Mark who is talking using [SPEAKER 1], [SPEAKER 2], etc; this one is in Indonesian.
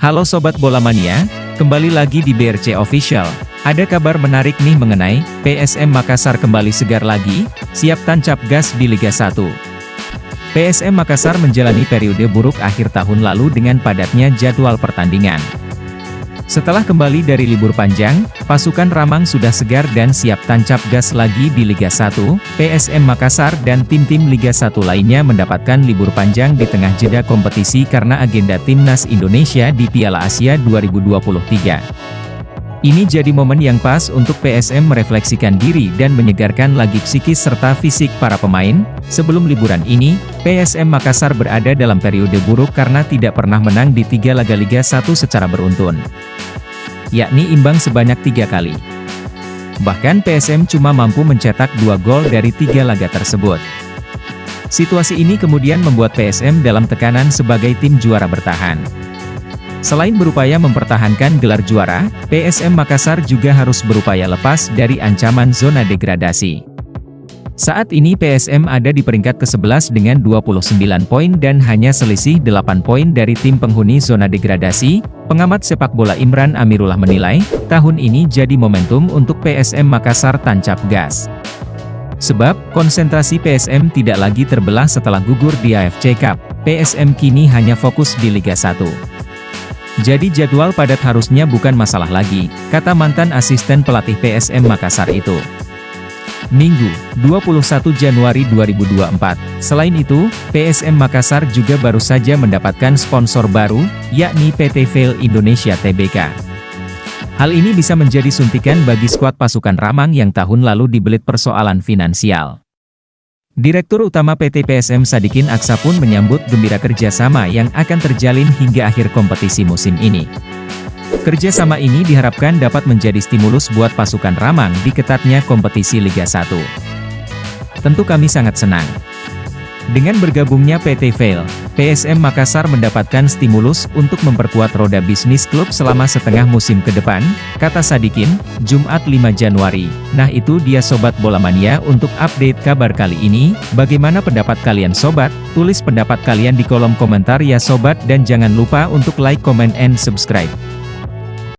[SPEAKER 1] Halo Sobat Bola Mania, kembali lagi di BRC Official. Ada kabar menarik nih mengenai PSM Makassar kembali segar lagi, siap tancap gas di Liga 1. PSM Makassar menjalani periode buruk akhir tahun lalu dengan padatnya jadwal pertandingan. Setelah kembali dari libur panjang, pasukan Ramang sudah segar dan siap tancap gas lagi di Liga 1. PSM Makassar dan tim-tim Liga 1 lainnya mendapatkan libur panjang di tengah jeda kompetisi karena agenda Timnas Indonesia di Piala Asia 2023. Ini jadi momen yang pas untuk PSM merefleksikan diri dan menyegarkan lagi psikis serta fisik para pemain. Sebelum liburan ini, PSM Makassar berada dalam periode buruk karena tidak pernah menang di 3 laga Liga 1 secara beruntun, yakni imbang sebanyak 3 kali. Bahkan PSM cuma mampu mencetak 2 gol dari 3 laga tersebut. Situasi ini kemudian membuat PSM dalam tekanan sebagai tim juara bertahan. Selain berupaya mempertahankan gelar juara, PSM Makassar juga harus berupaya lepas dari ancaman zona degradasi. Saat ini PSM ada di peringkat ke-11 dengan 29 poin dan hanya selisih 8 poin dari tim penghuni zona degradasi. Pengamat sepak bola Imran Amirullah menilai, tahun ini jadi momentum untuk PSM Makassar tancap gas. Sebab, konsentrasi PSM tidak lagi terbelah setelah gugur di AFC Cup. PSM kini hanya fokus di Liga 1. Jadi jadwal padat harusnya bukan masalah lagi, kata mantan asisten pelatih PSM Makassar itu. Minggu, 21 Januari 2024. Selain itu, PSM Makassar juga baru saja mendapatkan sponsor baru, yakni PT Vail Indonesia Tbk. Hal ini bisa menjadi suntikan bagi skuad pasukan Ramang yang tahun lalu dibelit persoalan finansial. Direktur Utama PT PSM Sadikin Aksa pun menyambut gembira kerjasama yang akan terjalin hingga akhir kompetisi musim ini. Kerjasama ini diharapkan dapat menjadi stimulus buat pasukan Ramang di ketatnya kompetisi Liga 1. Tentu kami sangat senang. Dengan bergabungnya PT Vail, PSM Makassar mendapatkan stimulus untuk memperkuat roda bisnis klub selama setengah musim ke depan, kata Sadikin, Jumat 5 Januari. Nah itu dia Sobat Bola Mania untuk update kabar kali ini. Bagaimana pendapat kalian Sobat? Tulis pendapat kalian di kolom komentar ya Sobat dan jangan lupa untuk like, comment, and subscribe.